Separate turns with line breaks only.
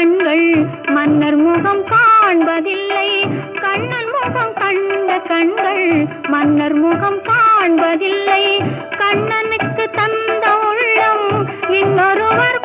கண்கள் மன்னர் முகம் காண்பதில்லை. கண்ணன் முகம் கண்ட கண்கள் மன்னர் முகம் காண்பதில்லை. கண்ணனுக்கு தந்த உள்ளம் இன்னொருவர்